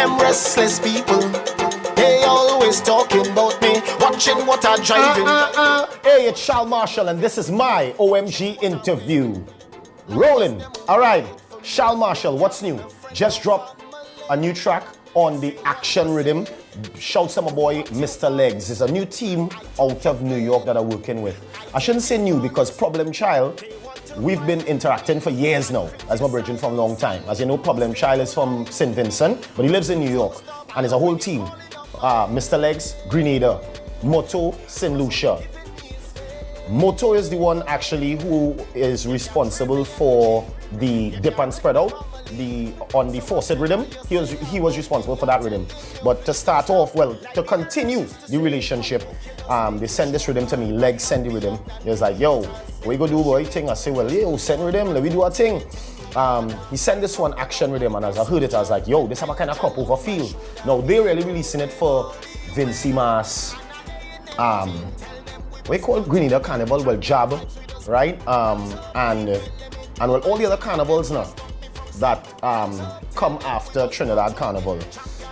Them restless people, they always talking about me, watching what I'm driving. Hey, it's Shal Marshall, and this is my OMG interview. Rolling. All right, Shal Marshall, what's new? Just dropped a new track on the Action Rhythm. Shouts to my boy, Mr. Legs. It's a new team out of New York that I'm working with. I shouldn't say new because Problem Child, we've been interacting for years now. As my brethren from a long time. As you know, Problem Child is from St. Vincent, but he lives in New York. And it's a whole team. Mr. Legs, Grenada. Moto, St. Lucia. Moto is the one actually who is responsible for the dip and spread out. On the faucet rhythm, he was responsible for that rhythm. But to start off, well, to continue the relationship, they send this rhythm to me. Legs send the rhythm. He was like, yo, what you gonna do, boy? Thing. I say, well, yo, send rhythm, let me do a thing. He sent this one Action Rhythm, and as I heard it, I was like, yo, this have a kind of crop over feel. Now they're really releasing it for Vincy Mas, what you call Grenada Carnival? Well, Jab, right? And well, all the other carnivals now that come after Trinidad Carnival.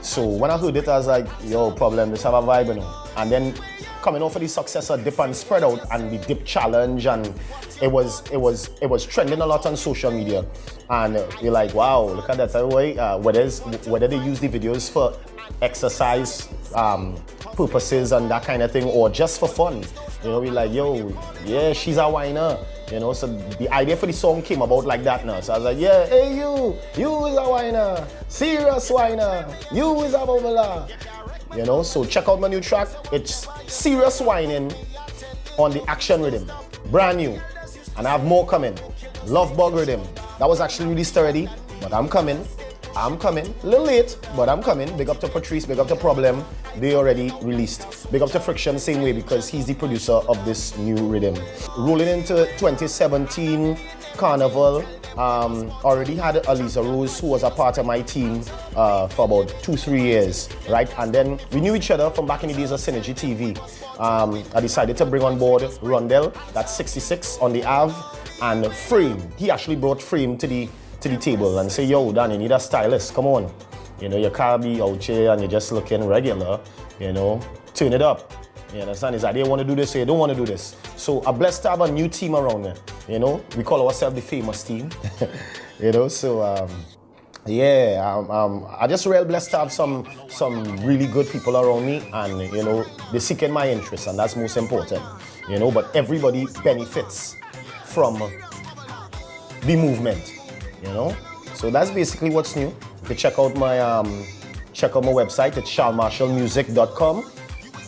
So when I heard it, I was like, yo, Problem, this have a vibe, you know. And then coming off of the success of Dip and Spread Out and the Dip Challenge, and it was trending a lot on social media. And you're like, wow, look at that way. Whether they use the videos for exercise purposes and that kind of thing, or just for fun. You know, we're like, yo, yeah, she's a whiner. You know, so the idea for the song came about like that now. So I was like, yeah, hey you is a whiner, serious whiner, you is a bubbler. You know, so check out my new track. It's serious whining on the Action Rhythm, brand new, and I have more coming. Love Bug Rhythm, that was actually released already, but I'm coming, a little late, but I'm coming. Big up to Patrice, big up to Problem, they already released. Big up to Friction same way because he's the producer of this new rhythm. Rolling into 2017 Carnival, already had Aliza Rose, who was a part of my team for about 2-3 years, right? And then we knew each other from back in the days of Synergy TV. I decided to bring on board Rondell, that's 66 on the Ave, and Frame. He actually brought Frame to the table and say, yo, Dan, you need a stylist, come on. You know, you can't be out here and you're just looking regular, you know, turn it up. You understand? It's like they want to do this, they don't want to do this. So I'm blessed to have a new team around there. You know, we call ourselves the famous team. You know, so I just real blessed to have some really good people around me, and you know, they're seeking my interest, and that's most important. You know, but everybody benefits from the movement. You know, so that's basically what's new. You can check out my website at shalmarshallmusic.com.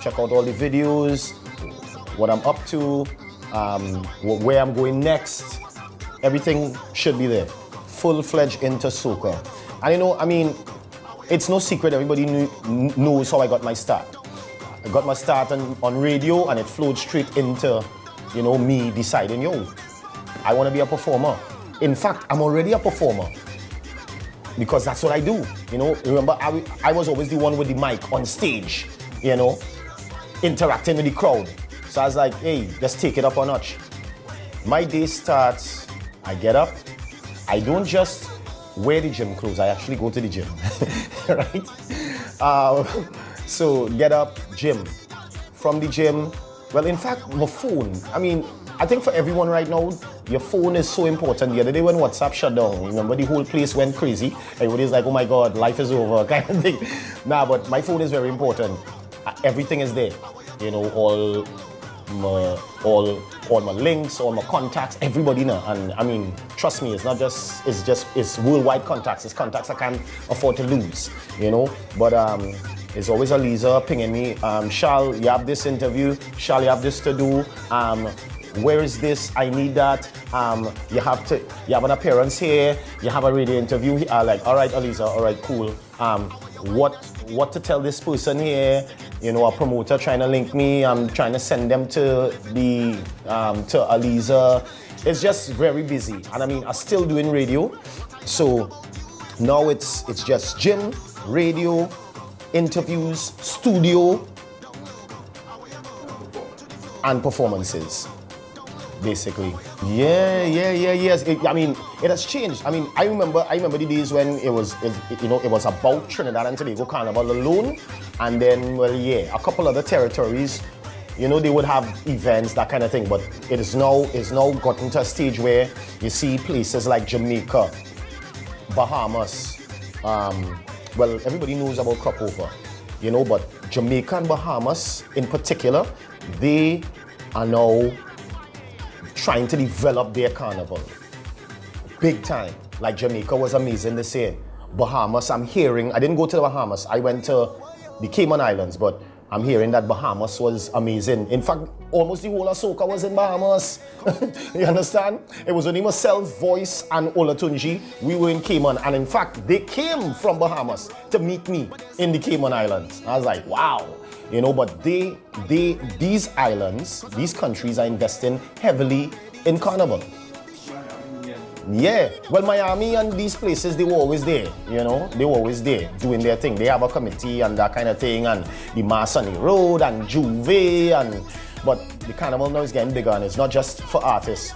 Check out all the videos, what I'm up to, where I'm going next. Everything should be there. Full-fledged into soca. And you know, I mean, it's no secret, everybody knows how I got my start. I got my start on radio, and it flowed straight into, you know, me deciding, yo, I want to be a performer. In fact, I'm already a performer because that's what I do. You know, remember, I was always the one with the mic on stage, you know, interacting with the crowd. So I was like, hey, let's take it up a notch. My day starts, I get up, I don't just wear the gym clothes, I actually go to the gym, right? So get up, gym. From the gym, well, in fact, my phone, I mean, I think for everyone right now, your phone is so important. The other day when WhatsApp shut down, remember the whole place went crazy? Everybody's like, oh my God, life is over, kind of thing. Nah, but my phone is very important. Everything is there. You know, all my links, all my contacts, everybody now. And I mean, trust me, it's worldwide contacts. It's contacts I can't afford to lose, you know? But it's always Aliza pinging me, Shal, you have this interview, Shal, you have this to do, where is this? I need that. You have an appearance here. You have a radio interview. Like, all right, Aliza, all right, cool. What to tell this person here? You know, a promoter trying to link me. I'm trying to send them to Aliza. It's just very busy. And I mean, I'm still doing radio. So now it's just gym, radio, interviews, studio, and performances. basically. Yes. I mean, it has changed. I mean, I remember the days when it was about Trinidad and Tobago Carnival alone, and then a couple other territories, they would have events, that kind of thing. But it's now gotten to a stage where you see places like Jamaica, Bahamas. Everybody knows about crop over, but Jamaica and Bahamas in particular, they are now trying to develop their carnival big time. Like Jamaica was amazing this year. Bahamas, I didn't go to the Bahamas, I went to the Cayman Islands, but I'm hearing that Bahamas was amazing. In fact, almost the whole of Soca was in Bahamas. You understand? It was only myself, Voice, and Olatunji. We were in Cayman, and in fact, they came from Bahamas to meet me in the Cayman Islands. I was like, wow. But these islands, these countries are investing heavily in carnival. Yeah, well, Miami and these places, they were always there, they were always there doing their thing. They have a committee and that kind of thing, and the Mass on the Road and Juve, but the carnival now is getting bigger, and it's not just for artists.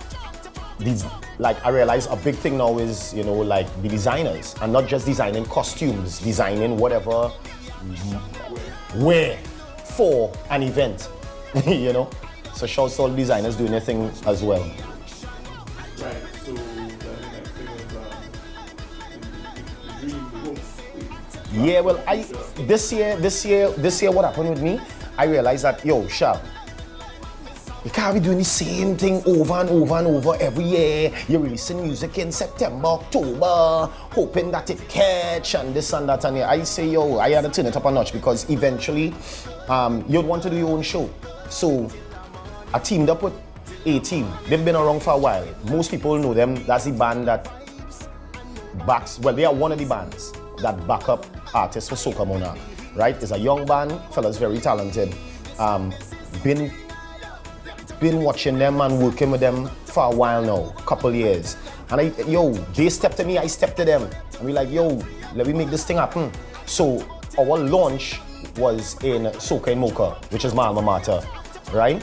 I realize a big thing now is, the designers, and not just designing costumes, designing whatever, where, for an event, So shouts to all the designers doing their thing as well. Right, so yeah, well, this year, what happened with me? I realized that, Shal, you can't be doing the same thing over and over and over every year. You're releasing music in September, October, hoping that it catch and this and that. And I say, I had to turn it up a notch, because eventually, you'd want to do your own show. So I teamed up with A-Team. They've been around for a while. Most people know them. That's the band that they are one of the bands that back up artists for Soca Monarch, right? It's a young band, fellas very talented. Been watching them and working with them for a while now, couple years. And they stepped to me, I stepped to them. And we like, let me make this thing happen. So our launch was in Soca in Mocha, which is my alma mater, right?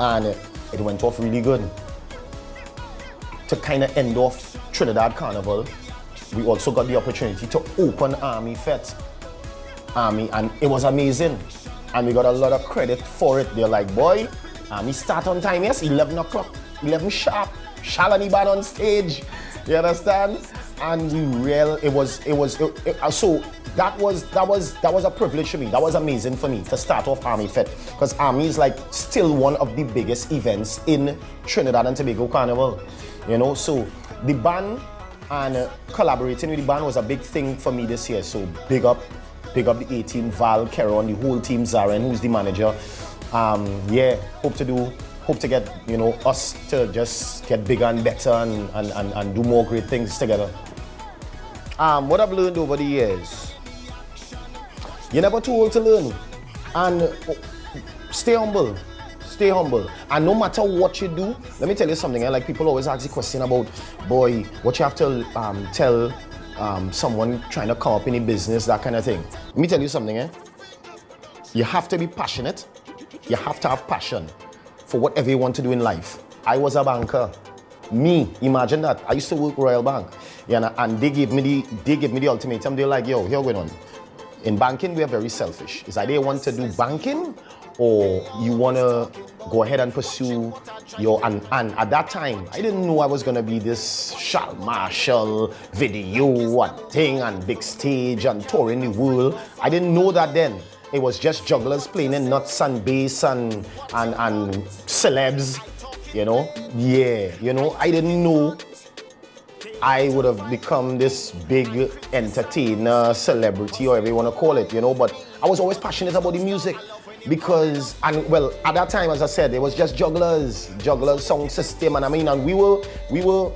And it went off really good. To kind of end off Trinidad Carnival, we also got the opportunity to open Army Fete. And it was amazing. And we got a lot of credit for it. They're like, boy, Army start on time, yes, 11 o'clock, 11 sharp, Shal and the band on stage. You understand? And so that was a privilege for me. That was amazing for me to start off Army Fete, because Army is like still one of the biggest events in Trinidad and Tobago Carnival. So the band and collaborating with the band was a big thing for me this year. So big up the A-Team, Val, Keron, the whole team, Zaren, who's the manager. Hope to get us to just get bigger and better and do more great things together. What I've learned over the years, you're never too old to learn, and stay humble. And no matter what you do, let me tell you something. Like, people always ask the question about, boy, what you have to tell someone trying to come up in a business, that kind of thing. Let me tell you something. You have to be passionate. You have to have passion for whatever you want to do in life. I was a banker. Me, imagine that. I used to work Royal Bank. And they gave me the ultimatum. They're like, here going on. In banking, we are very selfish. It's either you want to do banking, or you want to go ahead and pursue and at that time, I didn't know I was going to be this Shal Marshall video and thing and big stage and touring the world. I didn't know that then. It was just jugglers playing in nuts and bass and celebs, I didn't know I would have become this big entertainer, celebrity, or whatever you want to call it, but I was always passionate about the music, because, at that time, as I said, it was just Jugglers Sound System, and we were a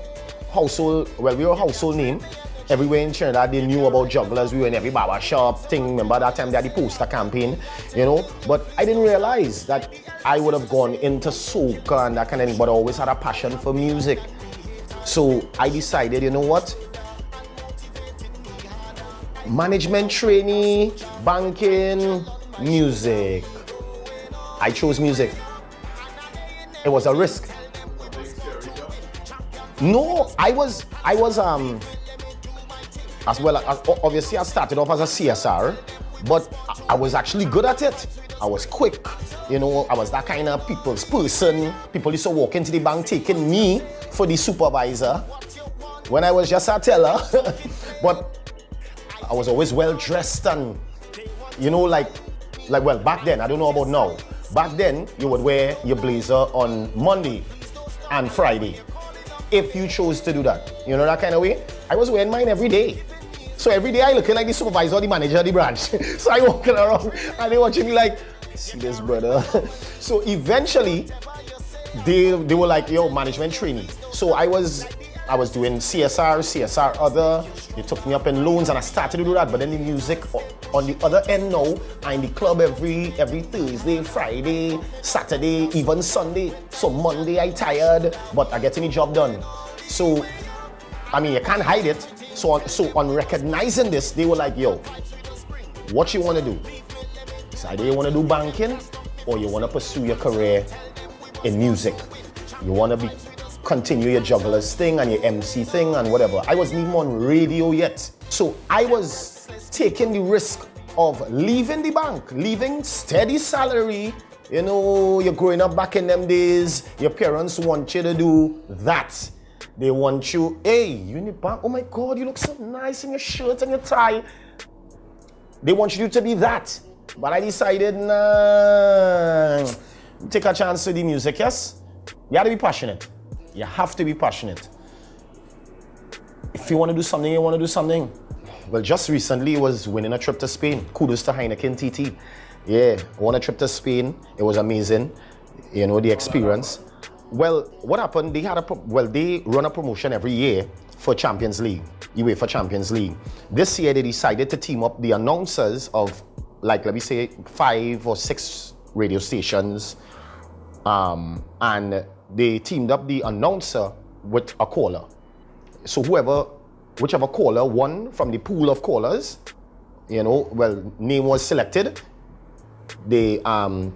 household name. Everywhere in Trinidad, they knew about Jugglers. We were in every barber shop thing. Remember that time they had the poster campaign, But I didn't realize that I would have gone into soca and that kind of thing, but I always had a passion for music. So I decided, you know what? Management trainee, banking, music. I chose music. It was a risk. No, I was as well. Obviously, I started off as a CSR, but I was actually good at it. I was quick, you know. I was that kind of people's person. People used to walk into the bank taking me for the supervisor when I was just a teller. But I was always well dressed and, you know, like well, back then, I don't know about now. Back then, you would wear your blazer on Monday and Friday, if you chose to do that. You know, that kind of way. I was wearing mine every day. So every day I looking like the supervisor or the manager of the branch. So I walking around and they watching me like, see this brother. So eventually, they were like, yo, management trainee. So I was doing CSR other. They took me up in loans and I started to do that. But then the music on the other end now, I'm in the club every Thursday, Friday, Saturday, even Sunday. So Monday I tired, but I get any job done. So, I mean, you can't hide it. So on recognizing this, they were like, yo, what you want to do? So either you want to do banking or you want to pursue your career in music. You want to continue your jugglers thing and your MC thing and whatever. I wasn't even on radio yet. So I was taking the risk of leaving the bank, leaving steady salary. You know, you're growing up back in them days. Your parents want you to do that. They want you, hey, you in the bank, oh my God, you look so nice in your shirt and your tie. They want you to be that. But I decided, nah, take a chance with the music, yes? You have to be passionate. You have to be passionate. If you want to do something, you want to do something. Well, just recently, it was winning a trip to Spain. Kudos to Heineken TT. Yeah, won a trip to Spain. It was amazing. You know, the experience. Well, what happened, they run a promotion every year for Champions League, UEFA Champions League. This year, they decided to team up the announcers of, like, let me say, 5 or 6 radio stations, and they teamed up the announcer with a caller. So whichever caller won from the pool of callers, you know, well, name was selected, they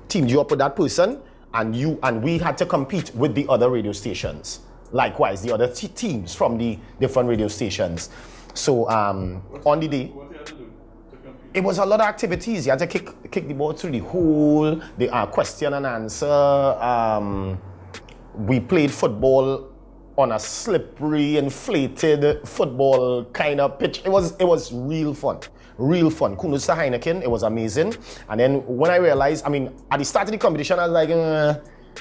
teamed you up with that person, and we had to compete with the other radio stations. Likewise, the other teams from the different radio stations. So on the day, What you had to do to compete? it was a lot of activities. You had to kick the ball through the hole, the question and answer. We played football on a slippery, inflated football kind of pitch. It was real fun. Real fun. Kudos to Heineken. It was amazing. And then when I realized, I mean, at the start of the competition, I was like, I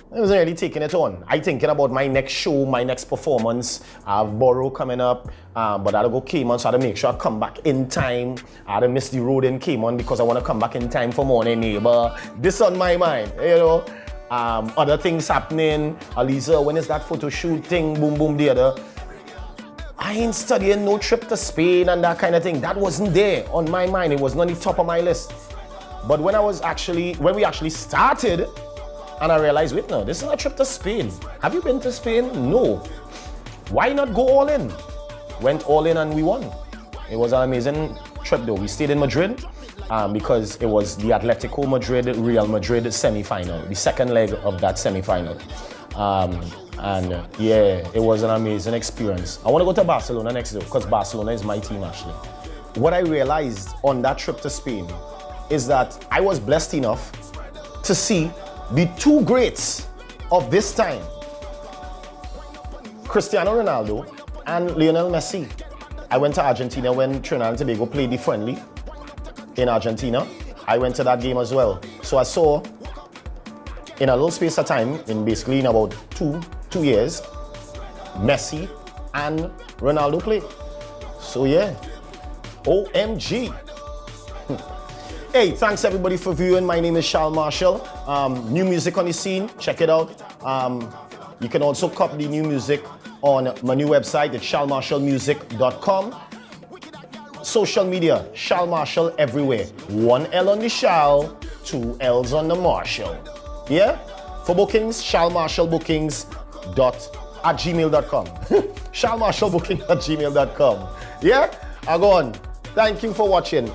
wasn't really taking it on. I thinking about my next show, my next performance. I have Borough coming up, but I had to go Cayman, so I had to make sure I come back in time. I had to miss the road in Cayman because I want to come back in time for Morning Neighbor. This on my mind, you know. Other things happening. Aliza, when is that photo shoot thing? Boom, boom, the other. I ain't studying no trip to Spain and that kind of thing. That wasn't there on my mind. It was not the top of my list. But when we actually started, and I realized, wait, no, this is a trip to Spain. Have you been to Spain? No. Why not go all in? Went all in and we won. It was an amazing trip though. We stayed in Madrid because it was the Atletico Madrid, Real Madrid semi-final, the second leg of that semi-final. And yeah, it was an amazing experience. I want to go to Barcelona next though, because Barcelona is my team actually. What I realized on that trip to Spain is that I was blessed enough to see the two greats of this time, Cristiano Ronaldo and Lionel Messi. I went to Argentina when Trinidad and Tobago played the friendly in Argentina. I went to that game as well. So I saw, in a little space of time, in about two years, Messi and Ronaldo play. So yeah, OMG. Hey, thanks everybody for viewing. My name is Shal Marshall. New music on the scene, check it out. You can also copy the new music on my new website at shalmarshallmusic.com. Social media, Shal Marshall everywhere. 1 L on the Shal, 2 L's on the Marshall. Yeah? For bookings, shalmarshallbookings@gmail.com. shalmarshallbookings@gmail.com. Yeah? I go on. Thank you for watching.